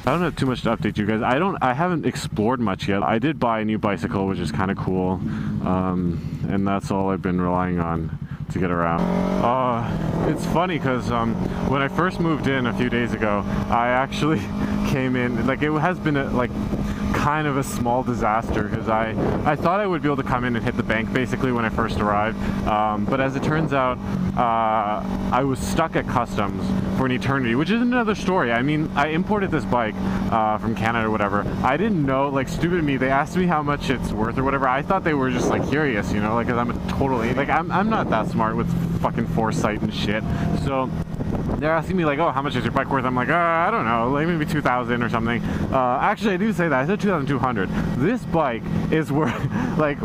I don't have too much to update you guys. I haven't explored much yet. I did buy a new bicycle, which is kind of cool. And that's all I've been relying on to get around. It's funny because when I first moved in a few days ago, I actually came in, like, it has been kind of a small disaster because I thought I would be able to come in and hit the bank basically when I first arrived, but as it turns out, I was stuck at customs for an eternity, which is another story. I mean, I imported this bike from Canada or whatever. I didn't know, like, stupid me, they asked me how much it's worth or whatever. I thought they were just like curious, you know, like, because I'm a total idiot. Like, I'm not that smart with fucking foresight and shit. So they're asking me like, oh, how much is your bike worth? I'm like, I don't know, like maybe 2,000 or something. Actually, I do say that. I said 2,200. This bike is worth like,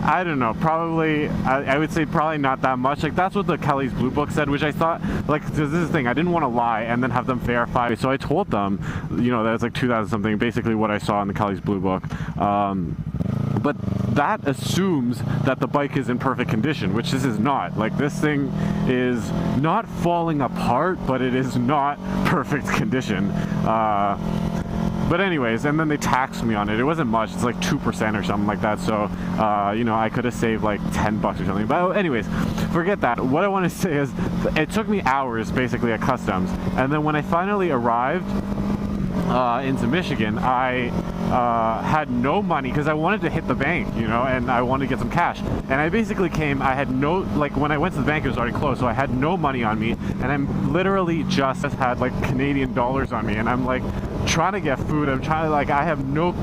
I don't know, probably, I would say probably not that much. Like, that's what the Kelly's Blue Book said, which I thought, like, this is the thing, I didn't want to lie and then have them verify. So I told them, you know, that it's like 2,000 something, basically what I saw in the Kelly's Blue Book. But that assumes that the bike is in perfect condition, which this is not. Like, this thing is not falling apart, but it is not perfect condition. But anyways, and then they taxed me on it. It wasn't much. It's like 2% or something like that. So, you know, I could have saved like 10 bucks or something. But anyways, forget that. What I want to say is it took me hours basically at customs. And then when I finally arrived into Michigan, I had no money because I wanted to hit the bank, you know, and I wanted to get some cash. And I basically came, I had no, like, when I went to the bank, it was already closed, so I had no money on me. And I'm literally just had like Canadian dollars on me. And I'm like trying to get food. I'm trying to, like, I have no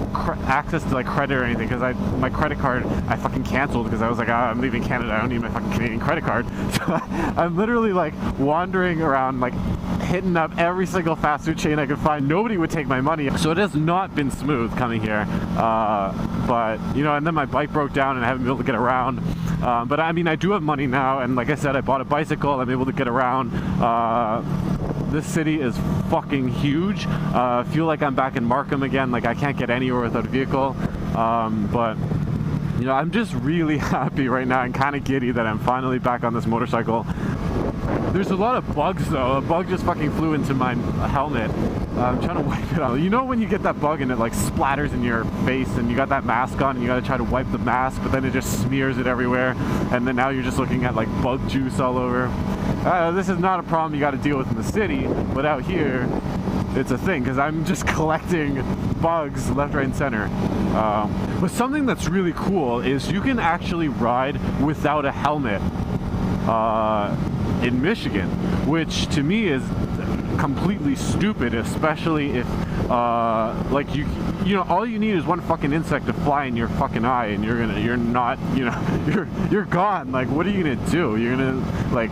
access to like credit or anything because my credit card I fucking canceled because I was like, I'm leaving Canada, I don't need my fucking Canadian credit card. So I'm literally like wandering around, like hitting up every single fast food chain I could find. Nobody would take my money, so it has not been smooth coming here. But you know, and then my bike broke down and I haven't been able to get around. But I mean, I do have money now, and like I said, I bought a bicycle. I'm able to get around. This city is fucking huge. I feel like I'm back in Markham again. Like, I can't get anywhere without a vehicle. But you know, I'm just really happy right now and kind of giddy that I'm finally back on this motorcycle. There's a lot of bugs though. A bug just fucking flew into my helmet. I'm trying to wipe it out. You know when you get that bug and it like splatters in your face and you got that mask on and you got to try to wipe the mask, but then it just smears it everywhere, and then now you're just looking at like bug juice all over. This is not a problem you got to deal with in the city, but out here it's a thing because I'm just collecting bugs left, right, and center. But something that's really cool is you can actually ride without a helmet in Michigan, which to me is completely stupid, especially if like you know, all you need is one fucking insect to fly in your fucking eye and you're not, you know, you're gone. Like, what are you gonna do? You're gonna like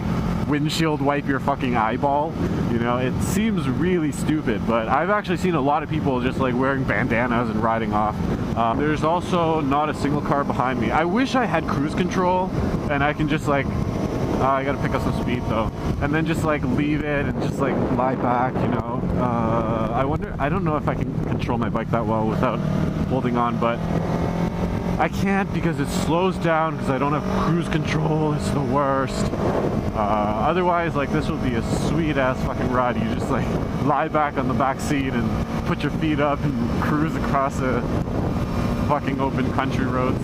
windshield wipe your fucking eyeball? You know, it seems really stupid, but I've actually seen a lot of people just like wearing bandanas and riding off. There's also not a single car behind me. I wish I had cruise control and I can just like, I gotta pick up some speed though, and then just like leave it and just like lie back, you know. I don't know if I can control my bike that well without holding on, but I can't because it slows down because I don't have cruise control. It's the worst. Otherwise, like, this would be a sweet ass fucking ride. You just like lie back on the back seat and put your feet up and cruise across the fucking open country roads.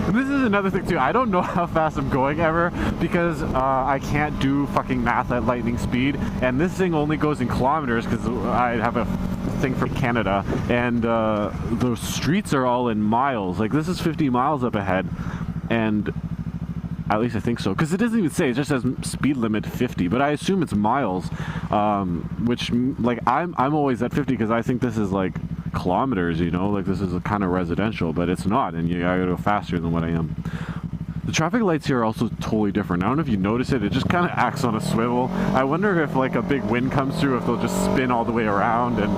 And this is another thing too, I don't know how fast I'm going ever because I can't do fucking math at lightning speed, and this thing only goes in kilometers because I have a thing for Canada, and the streets are all in miles. Like, this is 50 miles up ahead, and at least I think so, because it doesn't even say, it just says speed limit 50, but I assume it's miles, which, like, I'm always at 50 because I think this is like kilometers, you know, like this is a kind of residential, but it's not, and you gotta go faster than what I am. The traffic lights here are also totally different. I don't know if you notice it, it just kind of acts on a swivel. I wonder if like a big wind comes through, if they'll just spin all the way around, and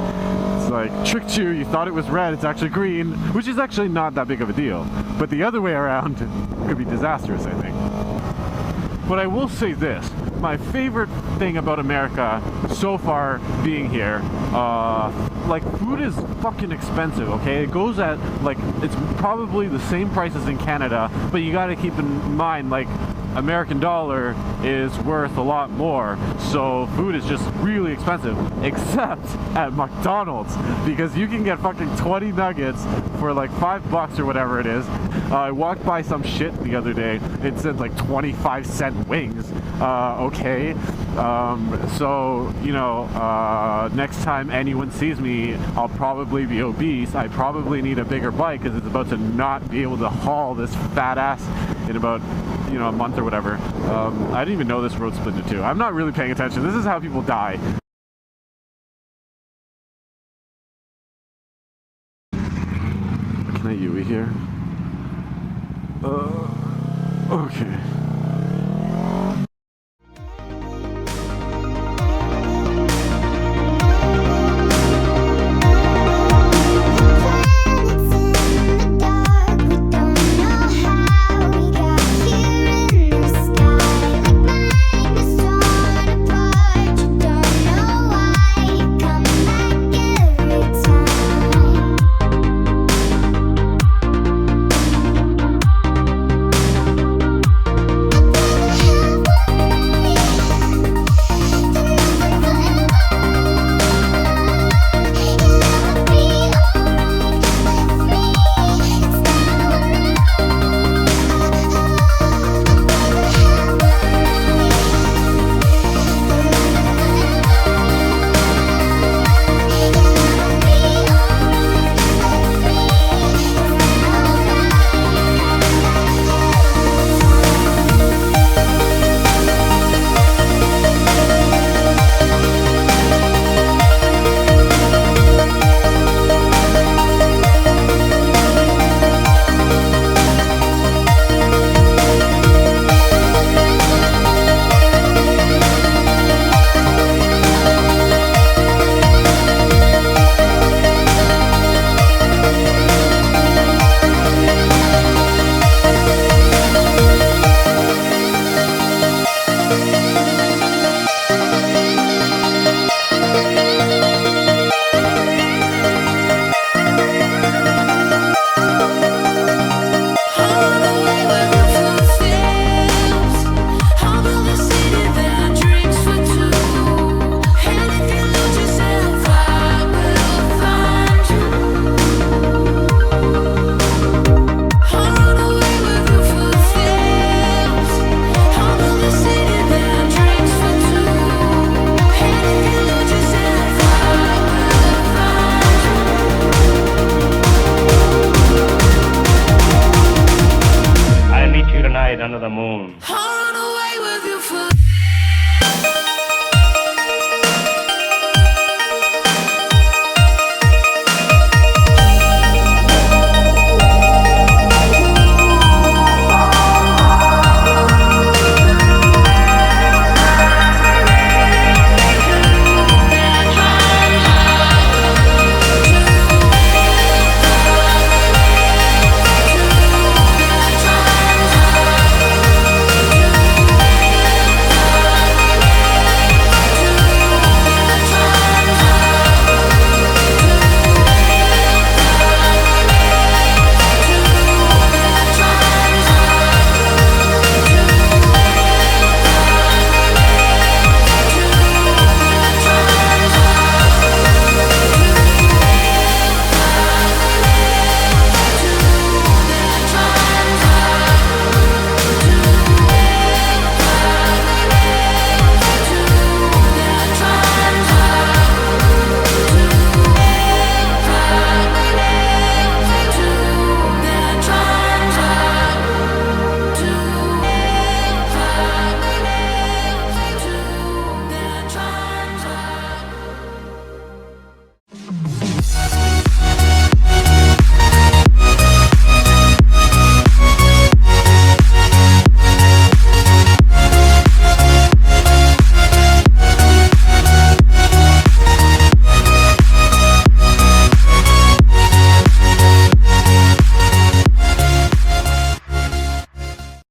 it's like, tricked you, you thought it was red, it's actually green, which is actually not that big of a deal. But the other way around could be disastrous, I think. But I will say this, my favorite thing about America so far being here, like, food is fucking expensive, okay? It goes at, like, it's probably the same price as in Canada, but you gotta keep in mind, like, American dollar is worth a lot more, so food is just really expensive, except at McDonald's, because you can get fucking 20 nuggets for like $5 or whatever it is. I walked by some shit the other day, it said like 25-cent wings. Okay, so you know, next time anyone sees me, I'll probably be obese. I probably need a bigger bike because it's about to not be able to haul this fat ass in about, you know, a month or whatever. I didn't even know this road split into two. I'm not really paying attention. This is how people die. Can I Yui here? Okay.